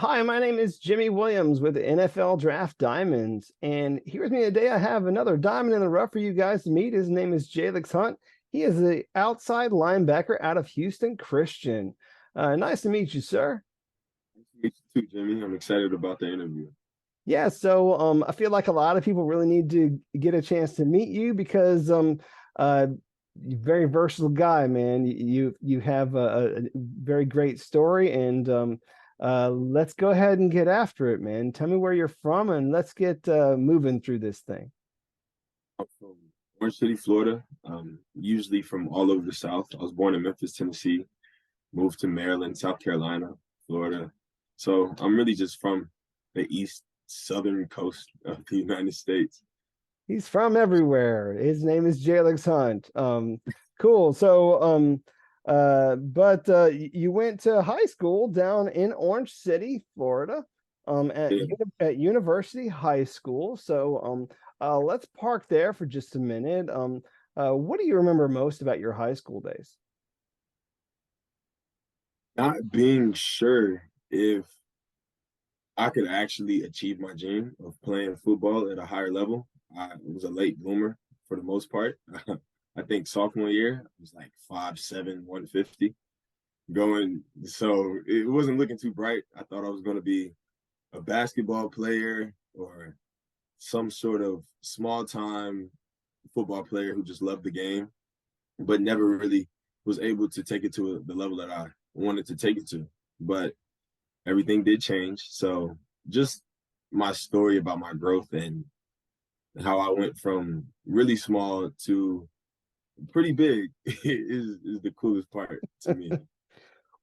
Hi, my name is Jimmy Williams with the NFL Draft Diamonds. And here with me today, I have another diamond in the rough for you guys to meet. His name is Jalyx Hunt. He is the outside linebacker out of Houston Christian. Nice to meet you, sir. Me too, Jimmy. I'm excited about the interview. Yeah, so I feel like a lot of people really need to get a chance to meet you because you're a very versatile guy, man. You have a very great story, and let's go ahead and get after it, man. Tell me where you're from, and let's get moving through this thing. I'm from Orange City, Florida. Usually from all over the South. I was born in Memphis, Tennessee, moved to Maryland, South Carolina, Florida. So I'm really just from the east southern coast of the United States. He's from everywhere. His name is Jalyx Hunt. Cool. But you went to high school down in Orange City, Florida, Yeah, at University High School. Let's park there for just a minute. What do you remember most about your high school days? not being sure if I could actually achieve my dream of playing football at a higher level. I was a late bloomer for the most part. I think sophomore year, I was like 5'7", 150. Going, so it wasn't looking too bright. I thought I was going to be a basketball player or some sort of small time football player who just loved the game, but never really was able to take it to the level that I wanted to take it to. But everything did change. So just my story about my growth and how I went from really small to pretty big is the coolest part to me.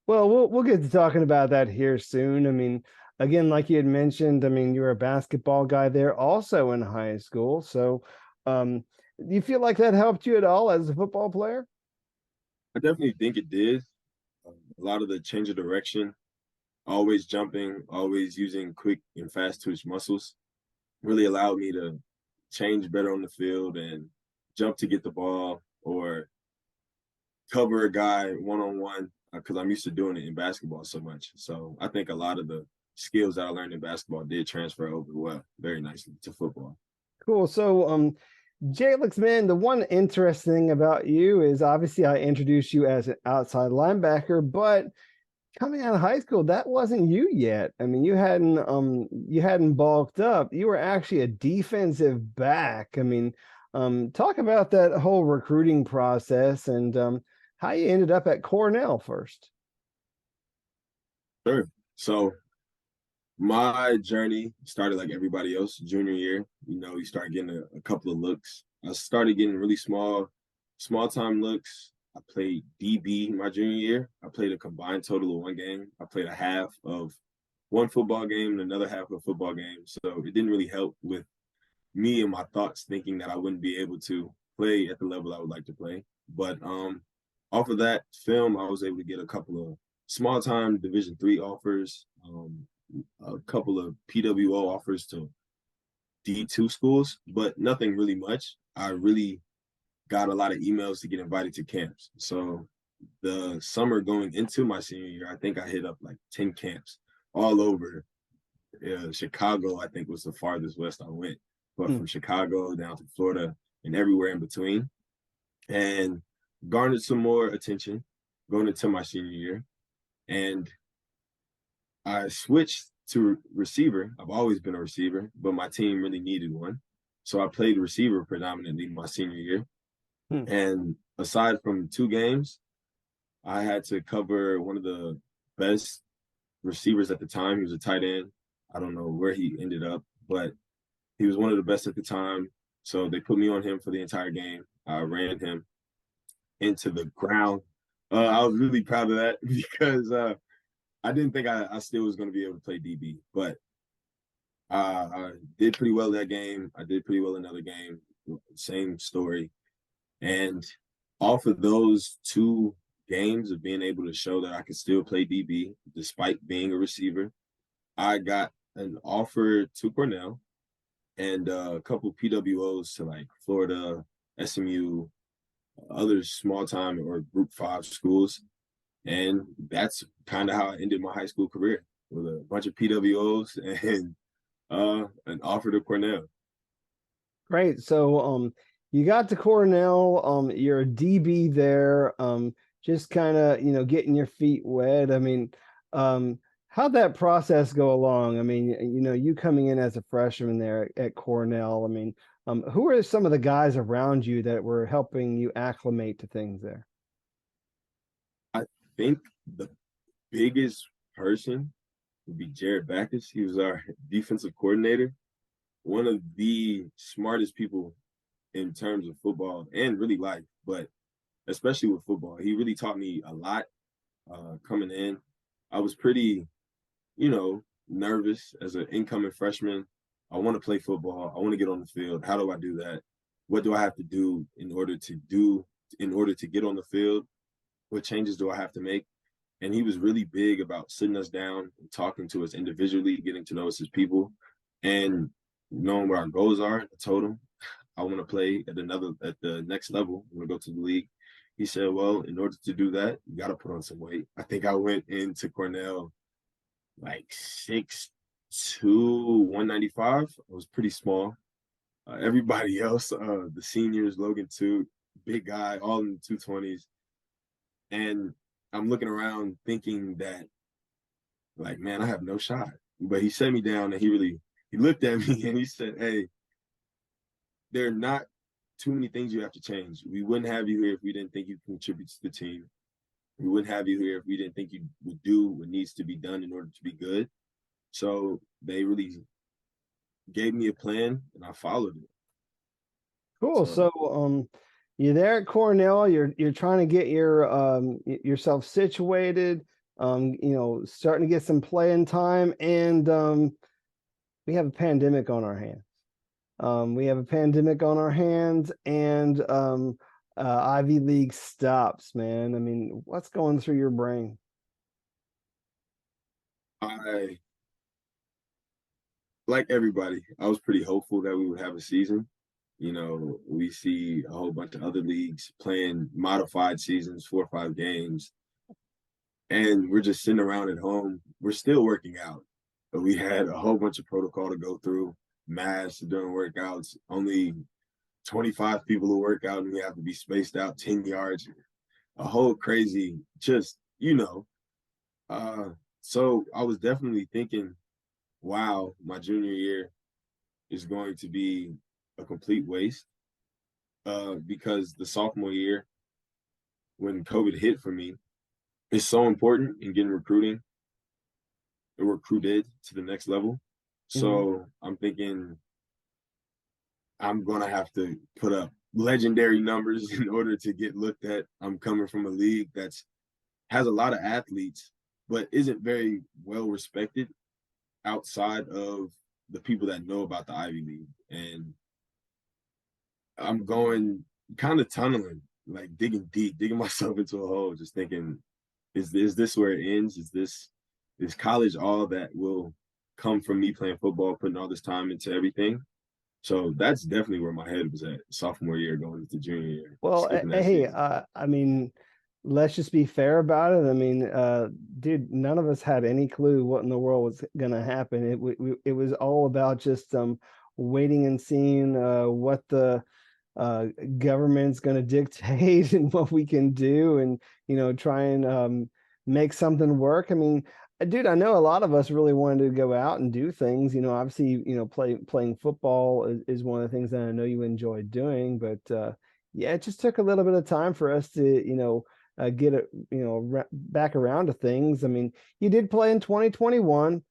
Well, we'll get to talking about that here soon. I mean, again, like you had mentioned, I mean, you were a basketball guy there also in high school. Do you feel like that helped you at all as a football player? I definitely think it did. A lot of the change of direction, always jumping, always using quick and fast twitch muscles really allowed me to change better on the field and jump to get the ball or cover a guy one on one because I'm used to doing it in basketball so much. So I think a lot of the skills that I learned in basketball did transfer over well, very nicely to football. Cool. Jalyx, man, the one interesting thing about you is obviously I introduced you as an outside linebacker, but coming out of high school, that wasn't you yet. I mean, you hadn't bulked up. You were actually a defensive back. I mean, talk about that whole recruiting process and how you ended up at Cornell first. Sure. So my journey started like everybody else, junior year. You start getting a couple of looks. I started getting really small time looks. I played DB my junior year. I played a combined total of one game. I played a half of one football game and another half of a football game. So it didn't really help with me and my thoughts thinking that I wouldn't be able to play at the level I would like to play. But off of that film, I was able to get a couple of small time Division III offers, a couple of PWO offers to D2 schools, but nothing really much. I really got a lot of emails to get invited to camps. So the summer going into my senior year, I think I hit up like 10 camps all over. Chicago, I think, was the farthest west I went, but Hmm. from Chicago down to Florida and everywhere in between, and garnered some more attention going into my senior year. And I switched to receiver. I've always been a receiver, but my team really needed one. So I played receiver predominantly my senior year. Hmm. And aside from two games, I had to cover one of the best receivers at the time. He was a tight end. I don't know where he ended up, but he was one of the best at the time. So they put me on him for the entire game. I ran him into the ground. I was really proud of that because I didn't think I still was going to be able to play DB, but I did pretty well that game. I did pretty well another game. Same story. And off of those two games of being able to show that I could still play DB despite being a receiver, I got an offer to Cornell and a couple PWOs to like Florida, SMU, other small time or group 5 schools. And that's kind of how I ended my high school career. with a bunch of PWOs and an offer to Cornell. Great. So you got to Cornell, you're a DB there, just kind of, getting your feet wet. I mean, how'd that process go along? I mean, you coming in as a freshman there at Cornell, I mean, who are some of the guys around you that were helping you acclimate to things there? I think the biggest person would be Jared Backus. He was our defensive coordinator, one of the smartest people in terms of football and really life, but especially with football. He really taught me a lot coming in. I was pretty, nervous as an incoming freshman. I want to play football. I want to get on the field. How do I do that? What do I have to do in order to get on the field? What changes do I have to make? And he was really big about sitting us down and talking to us individually, getting to know us as people, and knowing what our goals are. I told him I want to play at the next level. I want to go to the league. He said, well, in order to do that, you got to put on some weight. I think I went into Cornell like 6'2", 195. I was pretty small. Everybody else, the seniors, Logan too, big guy, all in the 220s. And I'm looking around thinking that, like, man, I have no shot. But he set me down and he looked at me and he said, hey, there are not too many things you have to change. We wouldn't have you here if we didn't think you contribute to the team. We wouldn't have you here if we didn't think you would do what needs to be done in order to be good. So they really gave me a plan and I followed it. Cool. So you're there at Cornell, you're trying to get yourself situated, starting to get some playing time, and we have a pandemic on our hands. And Ivy League stops, man. I mean, what's going through your brain? I, like everybody, I was pretty hopeful that we would have a season. We see a whole bunch of other leagues playing modified seasons, 4 or 5 games, and we're just sitting around at home. We're still working out, but we had a whole bunch of protocol to go through, masks during workouts, only 25 people who work out, and we have to be spaced out 10 yards, a whole crazy, so I was definitely thinking, wow, my junior year is going to be a complete waste because the sophomore year, when COVID hit for me, is so important in getting recruited to the next level. So I'm thinking I'm going to have to put up legendary numbers in order to get looked at. I'm coming from a league has a lot of athletes, but isn't very well respected outside of the people that know about the Ivy League. And I'm going kind of tunneling, like digging deep, digging myself into a hole, just thinking, is this where it ends? Is college all that will come from me playing football, putting all this time into everything? So that's definitely where my head was at sophomore year going into junior year. Well, hey, I mean, let's just be fair about it. I mean, dude, none of us had any clue what in the world was going to happen. It was all about just waiting and seeing what the government's going to dictate and what we can do, and try and make something work. I mean, dude, I know a lot of us really wanted to go out and do things. Obviously, playing football is one of the things that I know you enjoyed doing. But yeah, it just took a little bit of time for us to get it back around to things. I mean, you did play in 2021.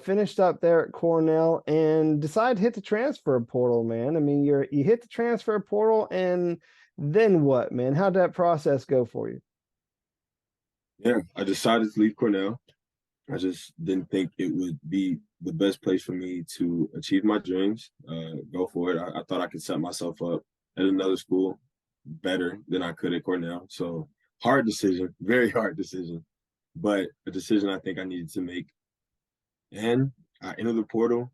Finished up there at Cornell and decided to hit the transfer portal, man. I mean, you hit the transfer portal, and then what, man? How'd that process go for you? Yeah, I decided to leave Cornell. I just didn't think it would be the best place for me to achieve my dreams, go for it. I thought I could set myself up at another school better than I could at Cornell. So hard decision, very hard decision, but a decision I think I needed to make. And I entered the portal.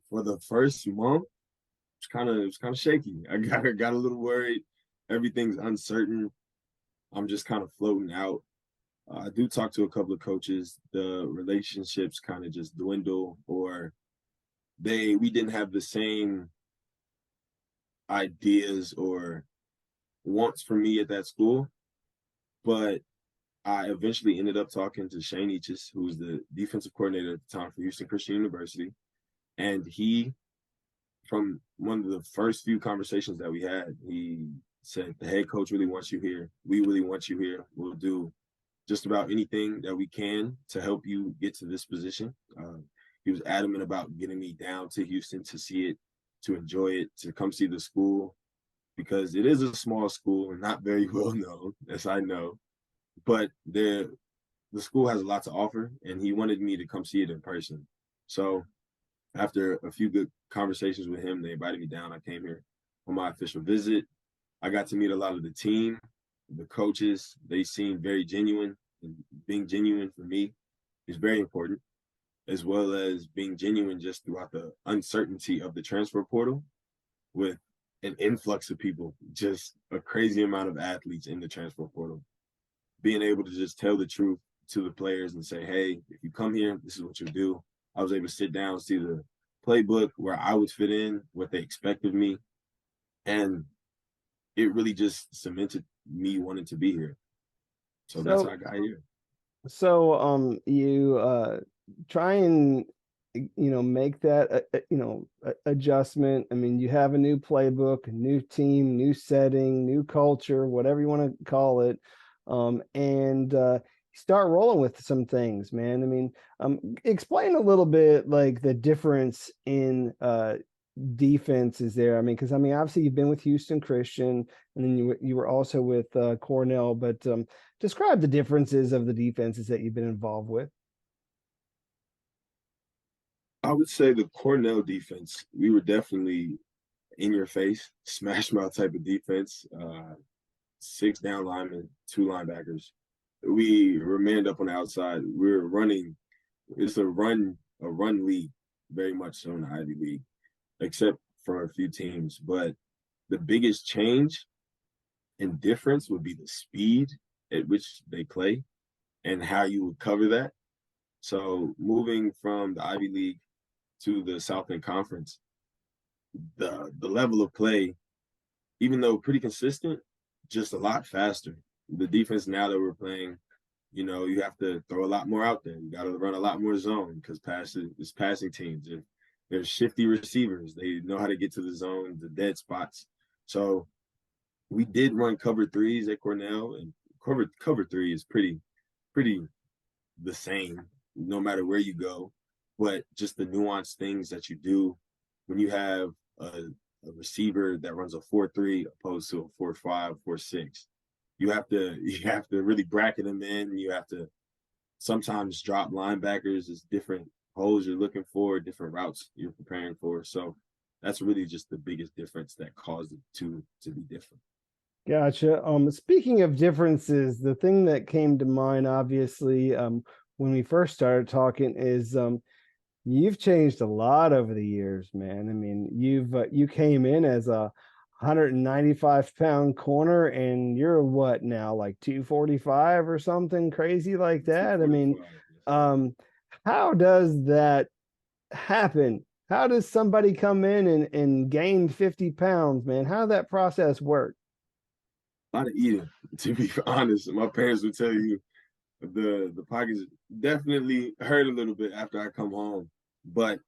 For the first month, it was kind of shaky. I got a little worried. Everything's uncertain. I'm just kind of floating out. I do talk to a couple of coaches. The relationships kind of just dwindle, or we didn't have the same ideas or wants for me at that school. But I eventually ended up talking to Shane Eaches, who was the defensive coordinator at the time for Houston Christian University. And he, from one of the first few conversations that we had, he said, the head coach really wants you here. We really want you here. We'll do just about anything that we can to help you get to this position. He was adamant about getting me down to Houston to see it, to enjoy it, to come see the school, because it is a small school and not very well known, as I know. But the school has a lot to offer, and he wanted me to come see it in person. So after a few good conversations with him, they invited me down. I came here on my official visit. I got to meet a lot of the team, the coaches. They seemed very genuine, and being genuine for me is very important, as well as being genuine just throughout the uncertainty of the transfer portal with an influx of people, just a crazy amount of athletes in the transfer portal. Being able to just tell the truth to the players and say, hey, if you come here, this is what you do. I was able to sit down, see the playbook where I would fit in, what they expect of me. And it really just cemented me wanting to be here. So that's how So I got here. you try and make that adjustment. I mean, you have a new playbook, a new team, new setting, new culture, whatever you want to call it, and start rolling with some things, man. I mean, explain a little bit like the difference in defense is there. I mean, because I mean, obviously you've been with Houston Christian, and then you were also with Cornell, but describe the differences of the defenses that you've been involved with. I would say the Cornell defense, we were definitely in your face, smash mouth type of defense. Six down linemen, two linebackers. We were manned up on the outside. We were running. It's a run league, very much so in the Ivy League, except for a few teams. But the biggest change and difference would be the speed at which they play and how you would cover that. So moving from the Ivy League to the South End Conference, the level of play, even though pretty consistent, just a lot faster. The defense now that we're playing, you have to throw a lot more out there. You got to run a lot more zone because it's passing teams. There's shifty receivers. They know how to get to the zone, the dead spots. So we did run cover threes at Cornell, and cover three is pretty the same no matter where you go. But just the nuanced things that you do when you have a receiver that runs a 4-3 opposed to a 4-5, 4-6. You have to really bracket them in. You have to sometimes drop linebackers as different holes you're looking for, different routes you're preparing for. So that's really just the biggest difference that caused it to be different. Gotcha. Speaking of differences, the thing that came to mind, obviously, when we first started talking, is you've changed a lot over the years, man. I mean, you came in as a 195-pound corner, and you're what now, like 245 or something crazy like that? I mean, 245. Yes, sir. um, how does that happen? How does somebody come in and gain 50 pounds, man? How does that process work? A lot of eating, to be honest. My parents would tell you the pockets definitely hurt a little bit after I come home, but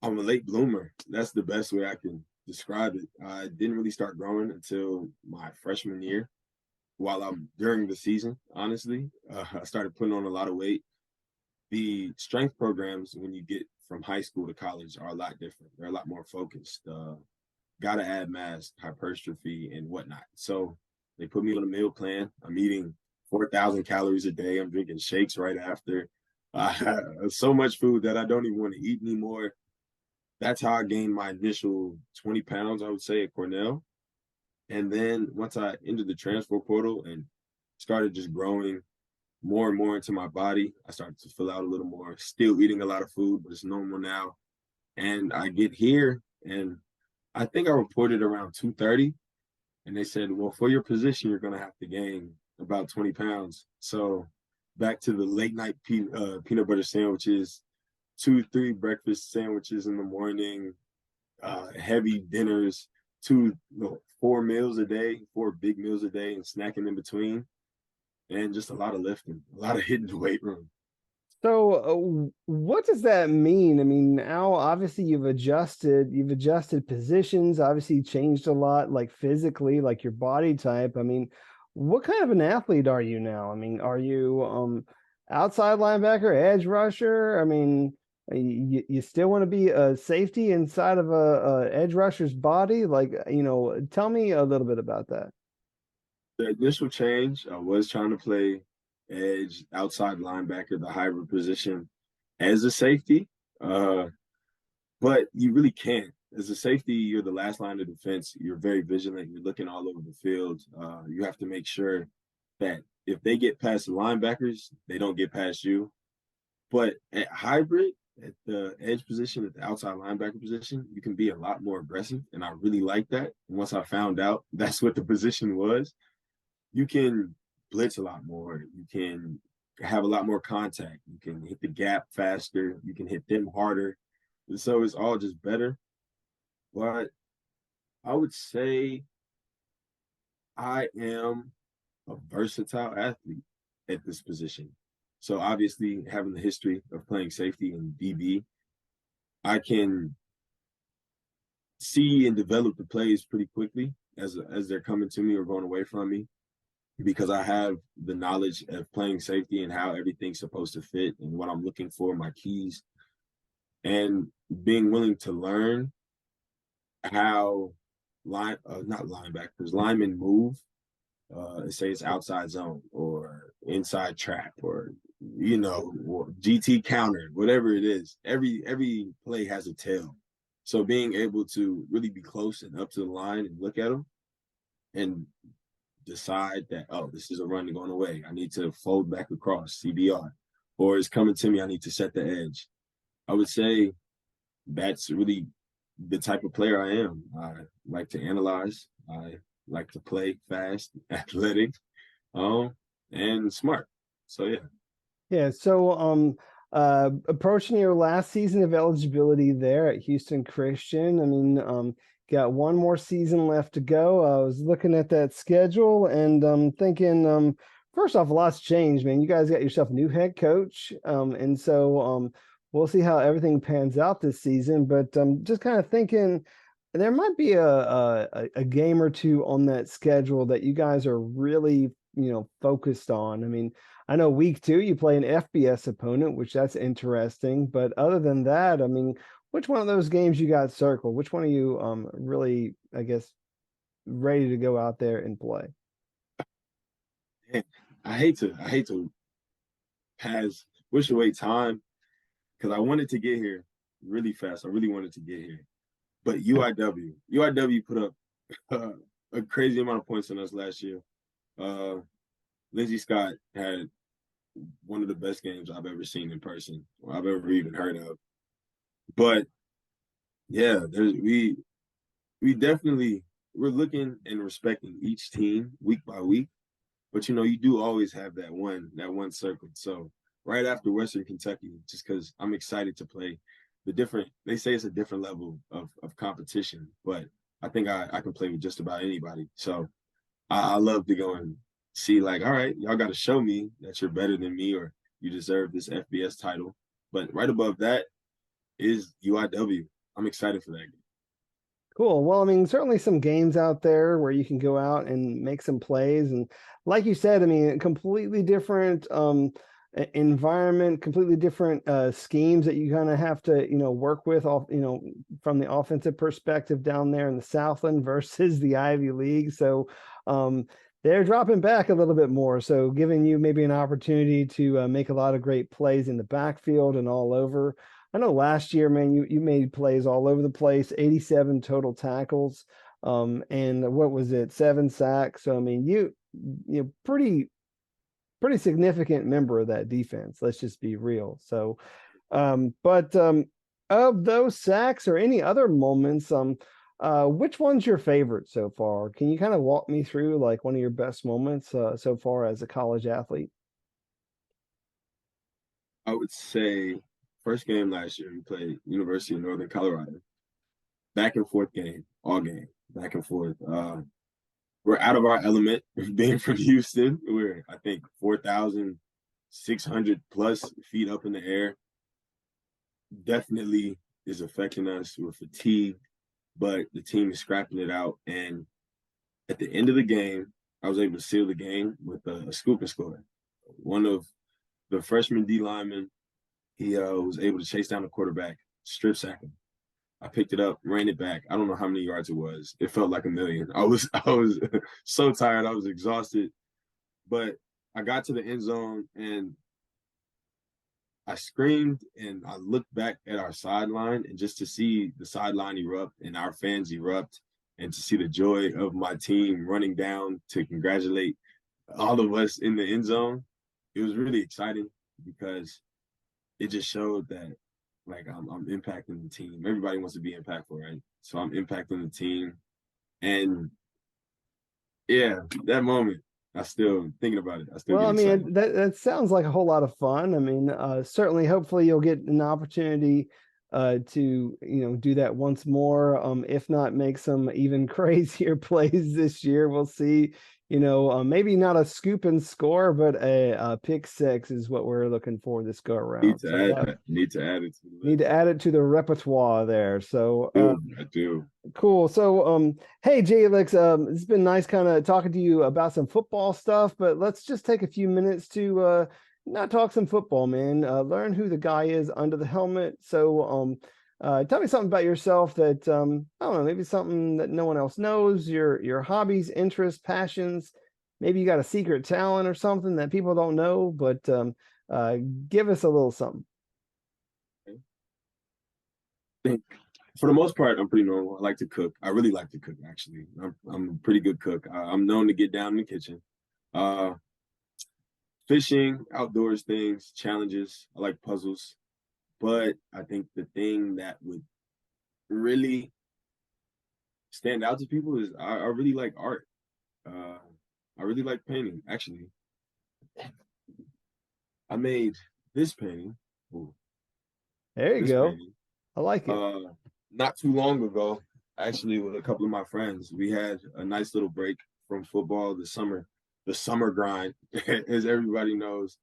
I'm a late bloomer. That's the best way I can describe it. I didn't really start growing until my freshman year. While I'm during the season, honestly, I started putting on a lot of weight. The strength programs when you get from high school to college are a lot different. They're a lot more focused. Got to add mass, hypertrophy, and whatnot. So they put me on a meal plan. I'm eating 4,000 calories a day. I'm drinking shakes right after. So much food that I don't even want to eat anymore. That's how I gained my initial 20 pounds, I would say, at Cornell. And then once I entered the transfer portal and started just growing more and more into my body, I started to fill out a little more, still eating a lot of food, but it's normal now. And I get here, and I think I reported around 230. And they said, well, for your position, you're going to have to gain about 20 pounds. So back to the late night peanut butter sandwiches, 2, 3 breakfast sandwiches in the morning, heavy dinners, 4 meals a day, 4 big meals a day, and snacking in between, and just a lot of lifting, a lot of hitting the weight room. So, what does that mean? I mean, now obviously you've adjusted positions, obviously changed a lot, like physically, like your body type. I mean, what kind of an athlete are you now? I mean, are you outside linebacker, edge rusher? I mean, you still want to be a safety inside of a edge rusher's body? Like, tell me a little bit about that. The initial change, I was trying to play edge, outside linebacker, the hybrid position as a safety, uh, but you really can't. As a safety, you're the last line of defense. You're very vigilant. You're looking all over the field. You have to make sure that if they get past the linebackers, they don't get past you. But at hybrid, at the edge position, at the outside linebacker position, you can be a lot more aggressive. And I really like that. And once I found out that's what the position was, you can blitz a lot more. You can have a lot more contact. You can hit the gap faster. You can hit them harder. And so it's all just better. But I would say I am a versatile athlete at this position. So obviously, having the history of playing safety and DB, I can see and develop the plays pretty quickly as they're coming to me or going away from me, because I have the knowledge of playing safety and how everything's supposed to fit and what I'm looking for, my keys, and being willing to learn how not linebackers, linemen move. Say it's outside zone or inside trap or or GT counter, whatever it is. Every play has a tail. So being able to really be close and up to the line and look at them and decide that, oh, this is a run going away. I need to fold back across CBR, or it's coming to me. I need to set the edge. I would say that's really the type of player I am. I like to analyze. I like to play fast, athletic, and smart. So yeah. Yeah, so approaching your last season of eligibility there at Houston Christian. I mean, got one more season left to go. I was looking at that schedule and thinking, first off, a lot's changed, man. You guys got yourself a new head coach. And so we'll see how everything pans out this season. But just kind of thinking there might be a game or two on that schedule that you guys are really, focused on. I mean, I know week 2 you play an FBS opponent, which that's interesting. But other than that, I mean, which one of those games you got circled? Which one are you really, I guess, ready to go out there and play? I hate to pass wish away time because I wanted to get here really fast. I really wanted to get here. But UIW put up uh, a crazy amount of points on us last year. Uh, Lindsey Scott had one of the best games I've ever seen in person, or I've ever even heard of. But yeah, we definitely we're looking and respecting each team week by week. But you do always have that one circle. So right after Western Kentucky, just because I'm excited to play they say it's a different level of competition, but I think I can play with just about anybody. So I love to go and see, like, all right, y'all got to show me that you're better than me or you deserve this FBS title. But right above that is UIW. I'm excited for that game. Cool. Well, I mean, certainly some games out there where you can go out and make some plays. And like you said, I mean, completely different environment, completely different schemes that you kind of have to, work with off, from the offensive perspective down there in the Southland versus the Ivy League. So they're dropping back a little bit more. So giving you maybe an opportunity to make a lot of great plays in the backfield and all over. I know last year, man, you made plays all over the place, 87 total tackles, and what was it, 7 sacks. So I mean, you pretty significant member of that defense. Let's just be real. So, but of those sacks or any other moments, Which one's your favorite so far? Can you kind of walk me through like one of your best moments so far as a college athlete? I would say first game last year, we played University of Northern Colorado. Back and forth game, all game, back and forth. We're out of our element being from Houston. We're, I think, 4,600 plus feet up in the air. Definitely is affecting us. We're fatigued, but the team is scrapping it out. And at the end of the game, I was able to seal the game with a scoop and score. One of the freshman D linemen, he was able to chase down the quarterback, strip sack him. I picked it up, ran it back. I don't know how many yards it was. It felt like a million. I was so tired. I was exhausted. But I got to the end zone and I screamed and I looked back at our sideline, and just to see the sideline erupt and our fans erupt and to see the joy of my team running down to congratulate all of us in the end zone, it was really exciting because it just showed that like I'm impacting the team. Everybody wants to be impactful, right? So I'm impacting the team. And yeah, that moment, I still thinking about it. I still Well, get I excited. mean, that sounds like a whole lot of fun. I mean, certainly, hopefully, you'll get an opportunity to do that once more. If not, make some even crazier plays this year. We'll see. Maybe not a scoop and score, but a pick six is what we're looking for this go Need around. to So add that that. Need to add it to the need list. to add it to the repertoire there. So I do. cool. So, hey, Jalyx, it's been nice kind of talking to you about some football stuff, but let's just take a few minutes to not talk some football, man. Learn who the guy is under the helmet. So, tell me something about yourself that I don't know, maybe something that no one else knows. Your hobbies, interests, passions. Maybe you got a secret talent or something that people don't know, but uh, give us a little something. I think for the most part, I'm pretty normal. I like to cook. I really like to cook, actually. I'm a pretty good cook. I'm known to get down in the kitchen. Uh, Fishing, outdoors things, challenges. I like puzzles. But I think the thing that would really stand out to people is I really like art. Uh, I really like painting. Actually, I made this painting. Ooh, There you this go. painting. I like it. Uh, Not too long ago, actually, with a couple of my friends, we had a nice little break from football, the summer grind, as everybody knows.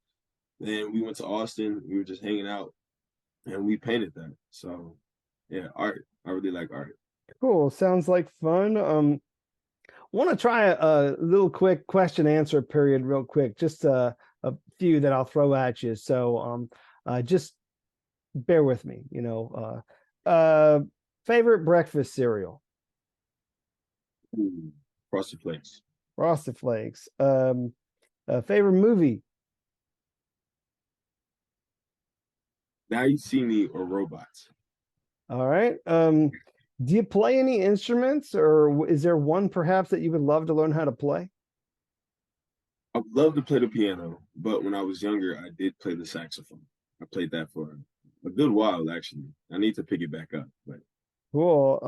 And we went to Austin. We were just hanging out, and we painted that. So, yeah, art. I really like art. Cool. Sounds like fun. Want to try a little quick question answer period real quick, just a few that I'll throw at you. So just bear with me, favorite breakfast cereal, Ooh, Frosted Flakes. Frosted Flakes. Favorite movie. Now You See Me or Robots. All right. Do you play any instruments, or is there one perhaps that you would love to learn how to play? I would love to play the piano, but when I was younger, I did play the saxophone. I played that for a good while, actually. I need to pick it back up, but Cool.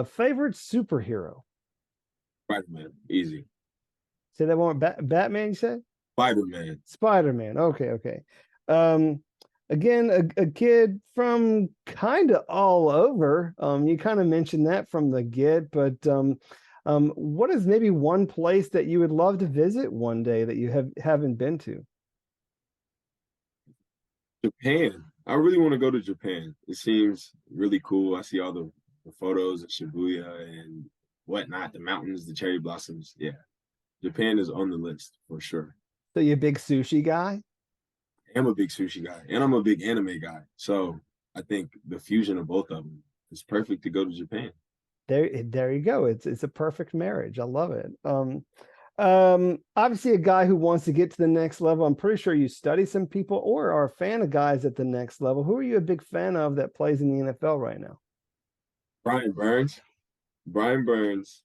Favorite superhero. Spider-Man, easy. Say that one. Batman, you said? Spider-Man. Spider-Man. Okay, okay. Um, again, a kid from kind of all over. You kind of mentioned that from the get, but what is maybe one place that you would love to visit one day that you haven't been to? Japan. I really want to go to Japan. It seems really cool. I see all the photos of Shibuya and whatnot, the mountains, the cherry blossoms. Yeah, Japan is on the list for sure. So you a big sushi guy? I'm a big sushi guy and I'm a big anime guy. So I think the fusion of both of them is perfect to go to Japan. There you go. It's a perfect marriage. I love it. Obviously a guy who wants to get to the next level. I'm pretty sure you study some people or are a fan of guys at the next level. Who are you a big fan of that plays in the NFL right now? Brian Burns. Brian Burns,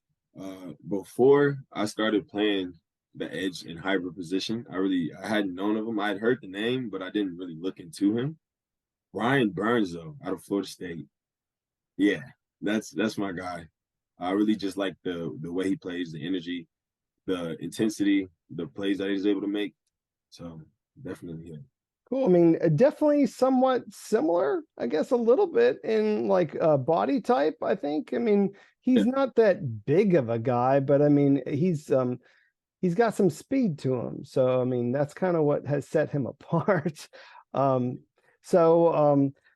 before I started playing the edge and hybrid position, I hadn't known of him. I had heard the name, but I didn't really look into him. Brian Burns, though, out of Florida State, yeah, That's my guy. I really just like the way he plays, the energy, the intensity, the plays that he's able to make. So definitely him. Cool. I mean, definitely somewhat similar, I guess, a little bit in like body type, I think. I mean, he's Yeah. not that big of a guy, but I mean, he's got some speed to him. So, I mean, that's kind of what has set him apart. Um,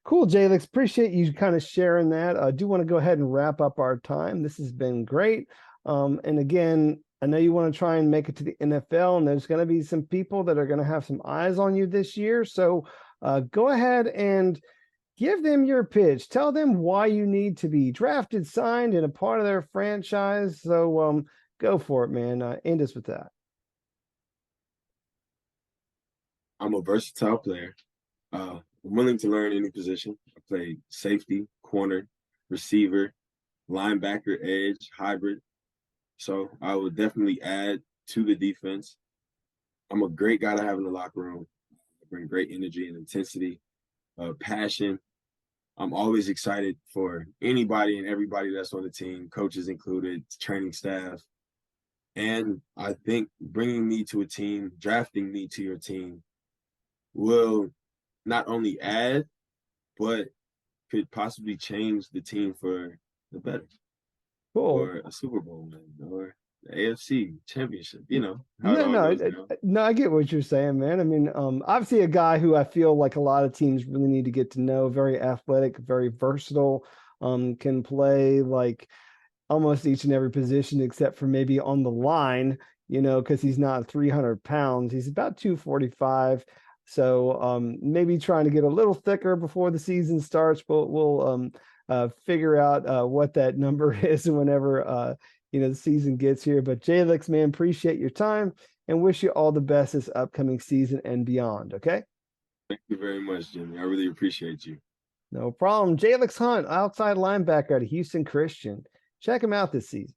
cool, Jalyx. Appreciate you kind of sharing that. I do want to go ahead and wrap up our time. This has been great. And again, I know you want to try and make it to the NFL, and there's going to be some people that are going to have some eyes on you this year. So go ahead and give them your pitch. Tell them why you need to be drafted, signed, and a part of their franchise. So go for it, man. End us with that. I'm a versatile player. I'm willing to learn any position. I play safety, corner, receiver, linebacker, edge, hybrid. So I would definitely add to the defense. I'm a great guy to have in the locker room. I bring great energy and intensity, passion. I'm always excited for anybody and everybody that's on the team, coaches included, training staff. And I think bringing me to a team, drafting me to your team will not only add, but could possibly change the team for the better, Cool. or a Super Bowl win, or the AFC championship, how it No, all no, goes down. no, I get what you're saying, man. I mean, obviously a guy who I feel like a lot of teams really need to get to know, very athletic, very versatile, can play like almost each and every position except for maybe on the line, because he's not 300 pounds. He's about 245. So maybe trying to get a little thicker before the season starts, but we'll figure out what that number is whenever the season gets here. But Jalyx, man, appreciate your time and wish you all the best this upcoming season and beyond. Okay. Thank you very much, Jimmy. I really appreciate you. No problem. Jalyx Hunt, outside linebacker at Houston Christian. Check him out this season.